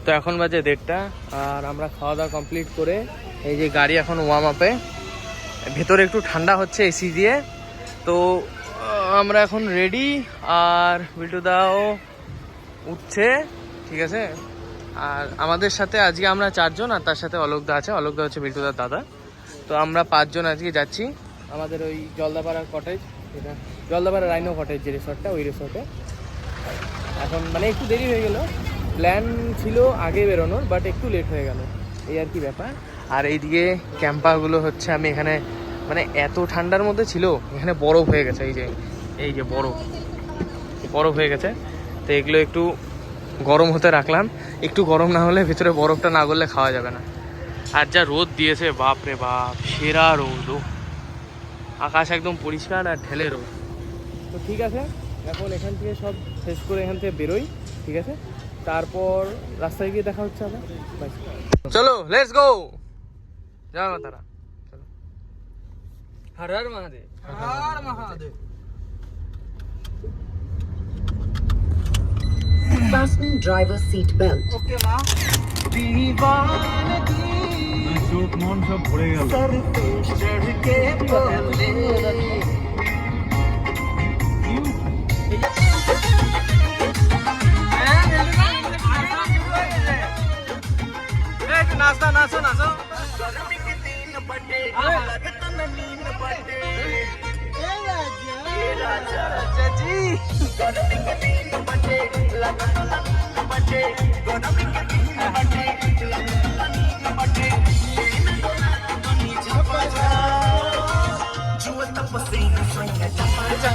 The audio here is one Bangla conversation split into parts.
তো এখন বাজে 1:30 আর আমরা খাওয়া দাওয়া কমপ্লিট করে এই যে গাড়ি এখন ওয়ার্ম আপে, ভেতরে একটু ঠান্ডা হচ্ছে এসি দিয়ে। তো আমরা এখন রেডি, আর বিল্টুদাও উঠছে, ঠিক আছে। আর আমাদের সাথে আজকে আমরা 4 জন, আর তার সাথে অলোকদা আছে। অলোকদা হচ্ছে বিল্টুদার দাদা। তো আমরা 5 জন আজকে যাচ্ছি আমাদের ওই জলদাপাড়া কটেজ, যেটা জলদাপাড়া রাইনো কটেজ যে রিসর্টটা, ওই রিসর্টে। এখন মানে একটু দেরি হয়ে গেল, প্ল্যান ছিল আগে বেরোনোর, বাট একটু লেট হয়ে গেল, এই আর কি ব্যাপার। আর এইদিকে ক্যাম্পাগুলো হচ্ছে, আমি এখানে মানে এত ঠান্ডার মধ্যে ছিল, এখানে বরফ হয়ে গেছে, এই যে বরফ হয়ে গেছে। তো এগুলো একটু গরম হতে রাখলাম, একটু গরম না হলে ভিতরে বরফটা না গললে খাওয়া যাবে না। আর যা রোদ দিয়েছে, বাপ রে বাপ, সেরা রোদ, আকাশ একদম পরিষ্কার আর ঢেলে রোদ। তো ঠিক আছে, এখন এখান থেকে সব শেষ করে এখান থেকে বেরোই, ঠিক আছে। তারপর রাস্তায় গিয়ে দেখা হচ্ছে আবার। চলো লেটস গো, জয় মা তারা, চলো। হর হর মহাদেব, হর Mahadev. Fasten driver seat belt. ওকে মা। दीवानगी চোখ মন সব ভরে গেল। सर पे चढ़ के बोले नाचता नाचो नाचो गर्मी के दिन बटे लगत नमीन बटे ए राजा जी गर्मी के दिन बटे लगत नमीन बटे गर्मी के दिन बटे लगत नमीन बटे बनी झपा जा जो तपसीना संग झपा जा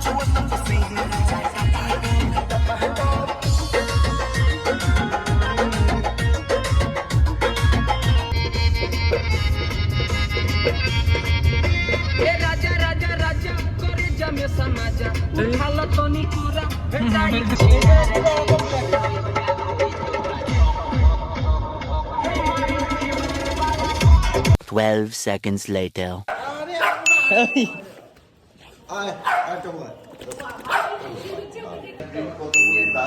जो तपसीना समाजा उठालो तो नी पूरा भेटाई 12 seconds later.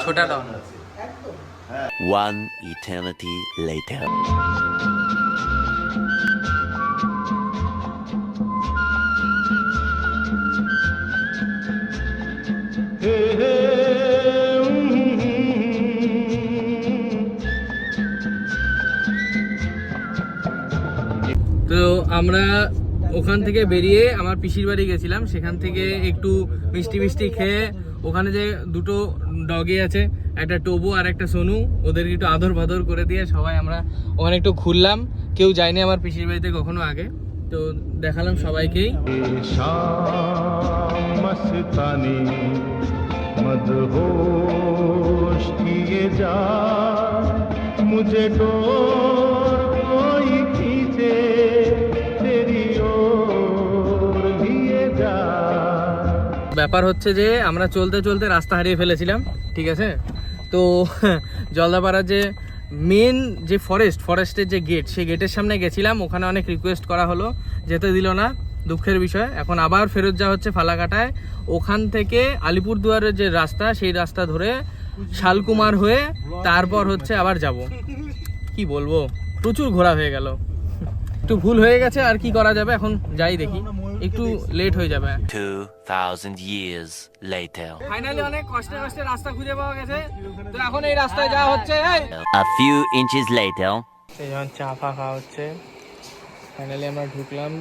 छोटा डाउन 1 eternity later. তো আমরা ওখান থেকে বেরিয়ে আমার পিসির বাড়ি গেছিলাম, সেখান থেকে একটু মিষ্টি খেয়ে, ওখানে যে দুটো ডগি আছে, একটা টোবো আর একটা সোনু, ওদেরকে একটু আদর বাদর করে দিয়ে সবাই আমরা ওখানে একটু ঘুরলাম। কেউ যায়নি আমার পিসির বাড়িতে কখনো আগে, তো দেখালাম সবাইকেই। मस्तानी मदहोश किए जा मुझे डोर कोई खींचे तेरी ओर लिए जा। ব্যাপার হচ্ছে যে আমরা চলতে চলতে রাস্তা হারিয়ে ফেলেছিলাম, ঠিক আছে। তো জলদাপাড়ার যে মেন যে ফরেস্টের যে গেট, সেই গেটের সামনে গেছিলাম, ওখানে অনেক রিকোয়েস্ট করা হলো, যেতে দিল না, দুঃখের বিষয়। এখন আবার ফেরত যাওয়া হচ্ছে ফালাকাটায়, ওখান থেকে আলিপুরদুয়ারের যে রাস্তা, সেই রাস্তা ধরে শালকুমার হয়ে তারপর হচ্ছে আবার যাব। কি বলবো, প্রচুর ঘোরা হয়ে গেল, একটু ভুল হয়ে গেছে, আর কি করা যাবে। এখন যাই দেখি, একটু লেট হয়ে যাবে। 2000 years later. ফাইনালি অনেক কষ্টে রাস্তা খুঁজে পাওয়া গেছে, তো এখন এই রাস্তায় যাওয়া হচ্ছে। A few inches later. এই যখন চা ফা খাওয়া হচ্ছে, ফাইনালি আমরা ঢুকলাম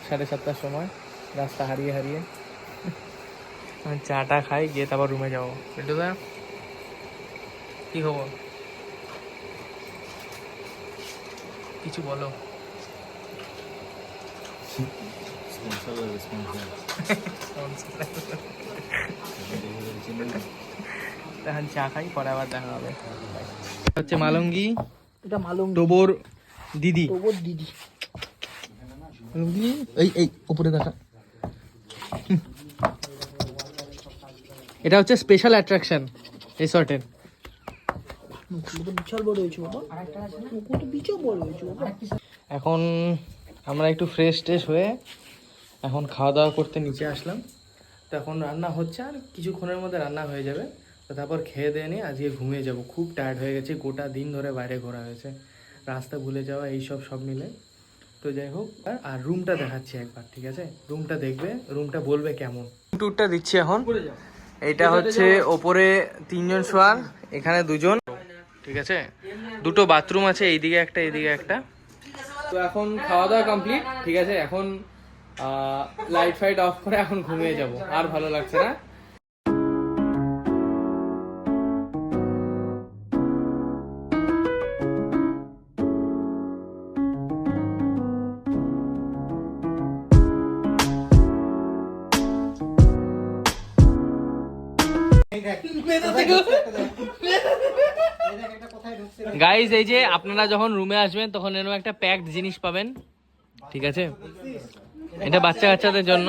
7:30টার সময়, রাস্তা হারিয়ে চাটা খাই, গিয়ে তারপর রুমে যাবো। বিল্টুদা কি খবর, কিছু বলো। এখন চা খাই, পরে আবার দেখা হবে। হচ্ছে মালঙ্গি, এটা মালুম টোবোর দিদি, দিদি এই উপরে দেখা। এটা হচ্ছে স্পেশাল অ্যাট্রাকশন রিসর্টের। বিশাল বড় হয়েছে বাবা, বিশাল বড় হয়েছে বাবা। এখন আমরা একটু ফ্রেশ হয়ে এখন খাওয়া দাওয়া করতে নিচে আসলাম। তো এখন রান্না হচ্ছে, আর কিছুক্ষণের মধ্যে রান্না হয়ে যাবে। তো তারপর খেয়ে দিয়ে নিয়ে আজকে ঘুমিয়ে যাব। খুব টায়ার্ড হয়ে গেছে, গোটা দিন ধরে বাইরে ঘোরা হয়েছে, রাস্তা ভুলে যাওয়া এইসব সব মিলে। তো যাই হোক, আর রুমটা দেখাচ্ছি একবার, ঠিক আছে? রুমটা দেখবে, রুমটা বলবে কেমন। ট্যুরটা দিচ্ছি এখন। এটা হচ্ছে ওপরে 3 জন শোয়ার, এখানে 2 জন, ঠিক আছে? 2টো বাথরুম আছে, এইদিকে একটা এইদিকে একটা। তো এখন খাওয়া দাওয়া কমপ্লিট, ঠিক আছে? এখন লাইট ফাইট অফ করে এখন ঘুমিয়ে যাব, আর ভালো লাগছে না। গাইজ, এই যে আপনারা যখন রুমে আসবেন তখন এরকম একটা প্যাকড জিনিস পাবেন, ঠিক আছে? এটা বাচ্চা কাচ্চাদের জন্য।